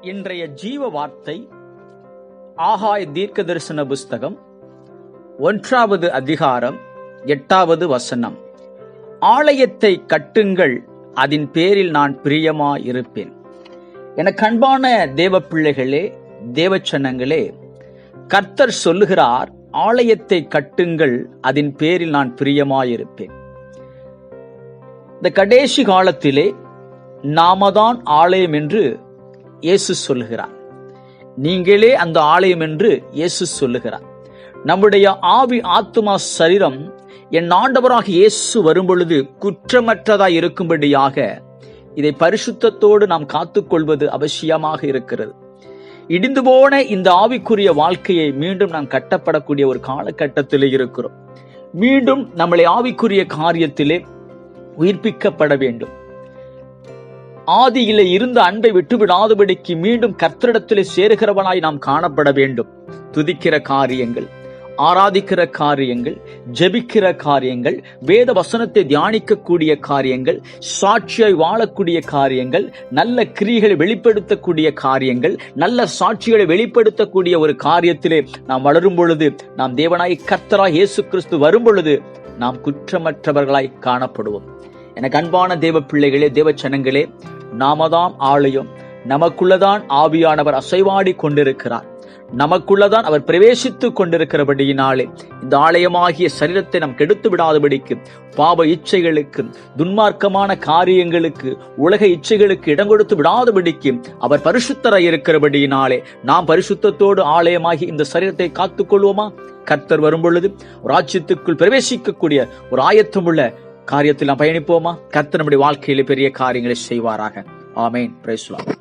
இன்றைய ஜீவ வார்த்தை ஆகாய தீர்க்க தரிசன புஸ்தகம் 1வது அதிகாரம் 8வது வசனம். ஆலயத்தை கட்டுங்கள், அதன் பேரில் நான் பிரியமாயிருப்பேன். என அன்பான தேவ பிள்ளைகளே, தேவச்சனங்களே, கர்த்தர் சொல்லுகிறார், ஆலயத்தை கட்டுங்கள், அதன் பேரில் நான் பிரியமாயிருப்பேன். இந்த கடைசி காலத்திலே நாமதான் ஆலயம் என்று இயேசு சொல்லுகிறார். நீங்களே அந்த ஆலயம் என்று இயேசு சொல்லுகிறார். நம்முடைய ஆவி, ஆத்துமா, சரீரம் என் ஆண்டவராக இயேசு வரும்பொழுது குற்றமற்றதாய் இருக்கும்படியாக இதை பரிசுத்தத்தோடு நாம் காத்துக்கொள்வது அவசியமாக இருக்கிறது. இடிந்து போன இந்த ஆவிக்குரிய வாழ்க்கையை மீண்டும் நாம் கட்டப்படக்கூடிய ஒரு காலகட்டத்திலே இருக்கிறோம். மீண்டும் நம்மளை ஆவிக்குரிய காரியத்திலே உயிர்ப்பிக்கப்பட வேண்டும். ஆதியிலே இருந்த அன்பை விட்டுவிடாதபடிக்கு மீண்டும் கர்த்தரிடத்திலே சேருகிறவனாய் நாம் காணப்பட வேண்டும். துதிக்கிற காரியங்கள், ஆராதிக்கிற காரியங்கள், ஜெபிக்கிற காரியங்கள், வேத வசனத்தை தியானிக்கக்கூடிய காரியங்கள், சாட்சியாய் வாழக்கூடிய காரியங்கள், நல்ல கிரியைகளை வெளிப்படுத்தக்கூடிய காரியங்கள், நல்ல சாட்சிகளை வெளிப்படுத்தக்கூடிய ஒரு காரியத்திலே நாம் வளரும் பொழுது, நாம் தேவனாய் கர்த்தராய் இயேசு கிறிஸ்து வரும் பொழுது நாம் குற்றமற்றவர்களாய் காணப்படுவோம். எனக்கு அன்பான தேவ பிள்ளைகளே, தேவச்சனங்களே, நாமதான் ஆலயம். நமக்குள்ளதான் ஆவியானவர் அசைவாடி கொண்டிருக்கிறார். நமக்குள்ளதான் அவர் பிரவேசித்துக் கொண்டிருக்கிறபடியினாலே இந்த ஆலயமாகிய சரீரத்தை நாம் கெடுத்து விடாதபடிக்கு பாவ இச்சைகளுக்கு, துன்மார்க்கமான காரியங்களுக்கு, உலக இச்சைகளுக்கு இடம் கொடுத்து விடாதபடிக்கு அவர் பரிசுத்தராய் இருக்கிறபடியினாலே நாம் பரிசுத்தத்தோடு ஆலயமாகி இந்த சரீரத்தை காத்துக் கொள்வோமா? கர்த்தர் வரும் பொழுது ராஜ்யத்துக்குள் பிரவேசிக்கக்கூடிய ஒரு ஆயத்தமுள்ள காரியத்தில் நாம் பயணிப்போமா? கர்த்தர் நம்முடைய வாழ்க்கையிலே பெரிய காரியங்களை செய்வாராக. ஆமென். Praise the Lord.